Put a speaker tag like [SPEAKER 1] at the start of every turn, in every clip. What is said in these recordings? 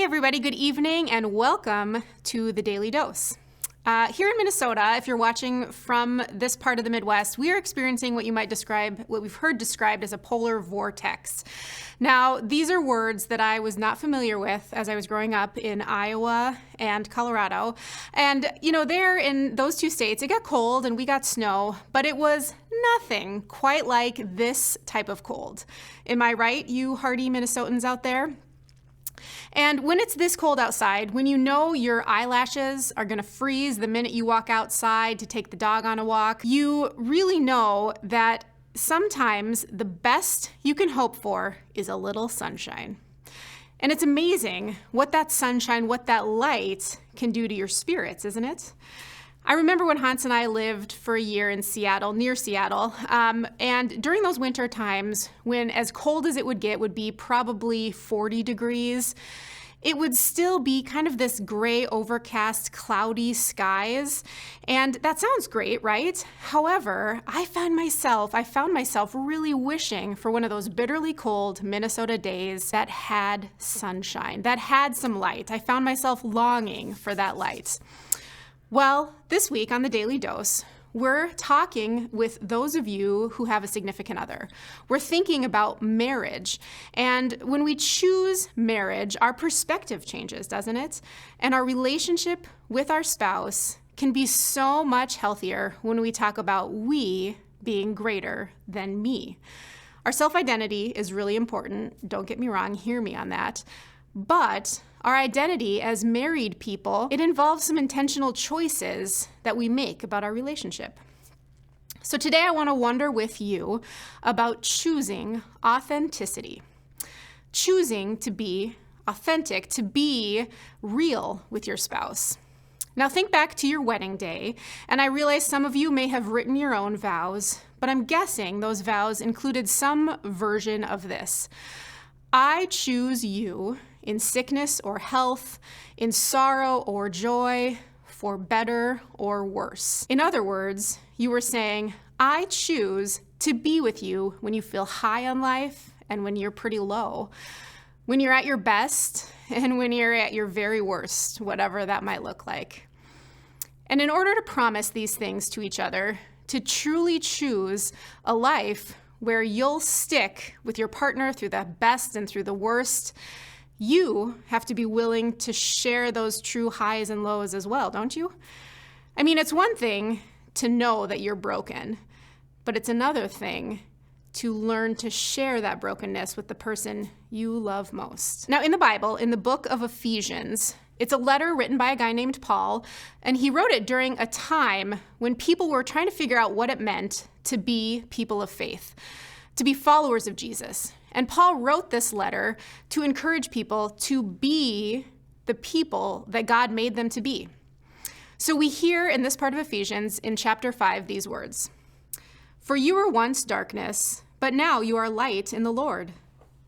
[SPEAKER 1] everybody, good evening and welcome to the Daily Dose. Here in Minnesota, if you're watching from this part of the Midwest, we are experiencing what we've heard described as a polar vortex. Now, these are words that I was not familiar with as I was growing up in Iowa and Colorado. And, there in those two states, it got cold and we got snow, but it was nothing quite like this type of cold. Am I right, you hardy Minnesotans out there? And when it's this cold outside, when you know your eyelashes are going to freeze the minute you walk outside to take the dog on a walk, you really know that sometimes the best you can hope for is a little sunshine. And it's amazing what that sunshine, what that light can do to your spirits, isn't it? I remember when Hans and I lived for a year in Seattle, near Seattle, and during those winter times, when as cold as it would get would be probably 40 degrees, it would still be kind of this gray, overcast, cloudy skies, and that sounds great, right? However, I found myself really wishing for one of those bitterly cold Minnesota days that had sunshine, that had some light. I found myself longing for that light. Well, this week on the Daily Dose, we're talking with those of you who have a significant other. We're thinking about marriage. And when we choose marriage, our perspective changes, doesn't it? And our relationship with our spouse can be so much healthier when we talk about we being greater than me. Our self-identity is really important. Don't get me wrong, hear me on that. But our identity as married people, it involves some intentional choices that we make about our relationship. So today I want to wonder with you about choosing authenticity. Choosing to be authentic, to be real with your spouse. Now think back to your wedding day, and I realize some of you may have written your own vows, but I'm guessing those vows included some version of this. I choose you in sickness or health, in sorrow or joy, for better or worse. In other words, you were saying, I choose to be with you when you feel high on life and when you're pretty low, when you're at your best and when you're at your very worst, whatever that might look like. And in order to promise these things to each other, to truly choose a life where you'll stick with your partner through the best and through the worst, you have to be willing to share those true highs and lows as well, don't you? I mean, it's one thing to know that you're broken, but it's another thing to learn to share that brokenness with the person you love most. Now, in the Bible, in the book of Ephesians, it's a letter written by a guy named Paul, and he wrote it during a time when people were trying to figure out what it meant to be people of faith, to be followers of Jesus. And Paul wrote this letter to encourage people to be the people that God made them to be. So we hear in this part of Ephesians in chapter 5 these words, "For you were once darkness, but now you are light in the Lord.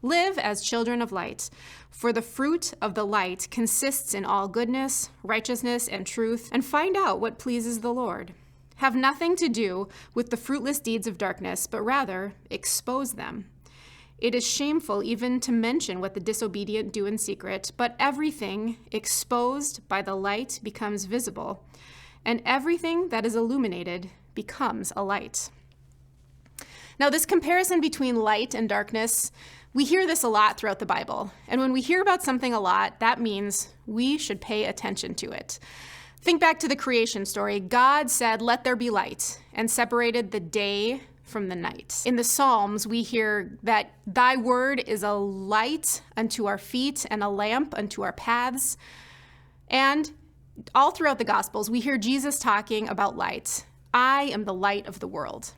[SPEAKER 1] Live as children of light, for the fruit of the light consists in all goodness, righteousness, and truth, and find out what pleases the Lord. Have nothing to do with the fruitless deeds of darkness, but rather expose them. It is shameful even to mention what the disobedient do in secret, but everything exposed by the light becomes visible, and everything that is illuminated becomes a light." Now, this comparison between light and darkness, we hear this a lot throughout the Bible. And when we hear about something a lot, that means we should pay attention to it. Think back to the creation story. God said, "Let there be light," and separated the day from the night. In the Psalms, we hear that thy word is a light unto our feet and a lamp unto our paths. And all throughout the Gospels, we hear Jesus talking about light. I am the light of the world.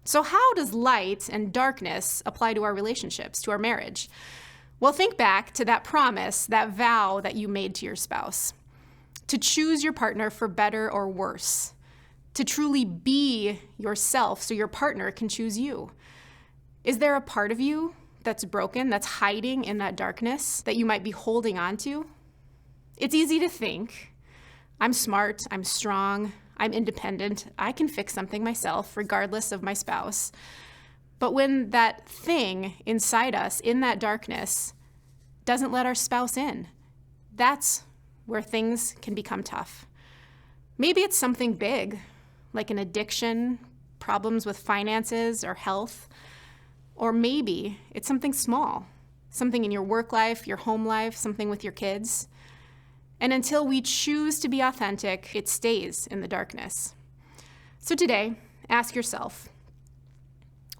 [SPEAKER 1] So how does light and darkness apply to our relationships, to our marriage? Well, think back to that promise, that vow that you made to your spouse, to choose your partner for better or worse, to truly be yourself so your partner can choose you. Is there a part of you that's broken, that's hiding in that darkness that you might be holding on to? It's easy to think, I'm smart, I'm strong, I'm independent, I can fix something myself regardless of my spouse. But when that thing inside us, in that darkness, doesn't let our spouse in, That's where things can become tough. Maybe it's something big, like an addiction, problems with finances or health. Or maybe it's something small, something in your work life, your home life, something with your kids. And until we choose to be authentic, it stays in the darkness. So today, ask yourself,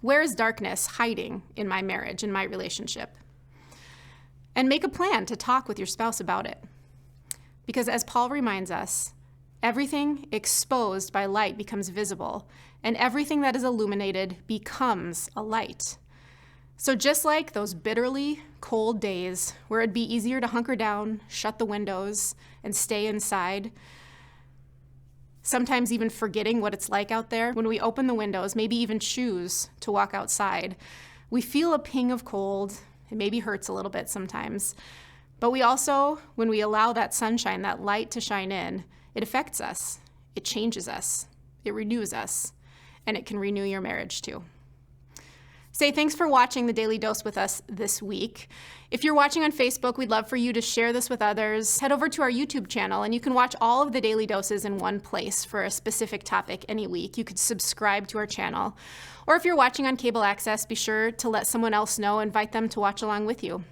[SPEAKER 1] where is darkness hiding in my marriage, in my relationship? And make a plan to talk with your spouse about it. Because as Paul reminds us, everything exposed by light becomes visible, and everything that is illuminated becomes a light. So just like those bitterly cold days where it'd be easier to hunker down, shut the windows, and stay inside, sometimes even forgetting what it's like out there, when we open the windows, maybe even choose to walk outside, we feel a ping of cold. It maybe hurts a little bit sometimes. But we also, when we allow that sunshine, that light to shine in, it affects us, it changes us, it renews us, and it can renew your marriage too. Say thanks for watching the Daily Dose with us this week. If you're watching on Facebook, we'd love for you to share this with others. Head over to our YouTube channel and you can watch all of the Daily Doses in one place for a specific topic any week. You could subscribe to our channel. Or if you're watching on cable access, be sure to let someone else know, invite them to watch along with you.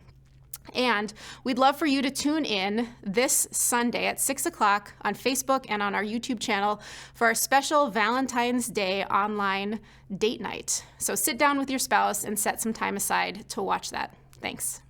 [SPEAKER 1] And we'd love for you to tune in this Sunday at 6 o'clock on Facebook and on our YouTube channel for our special Valentine's Day online date night. So sit down with your spouse and set some time aside to watch that. Thanks.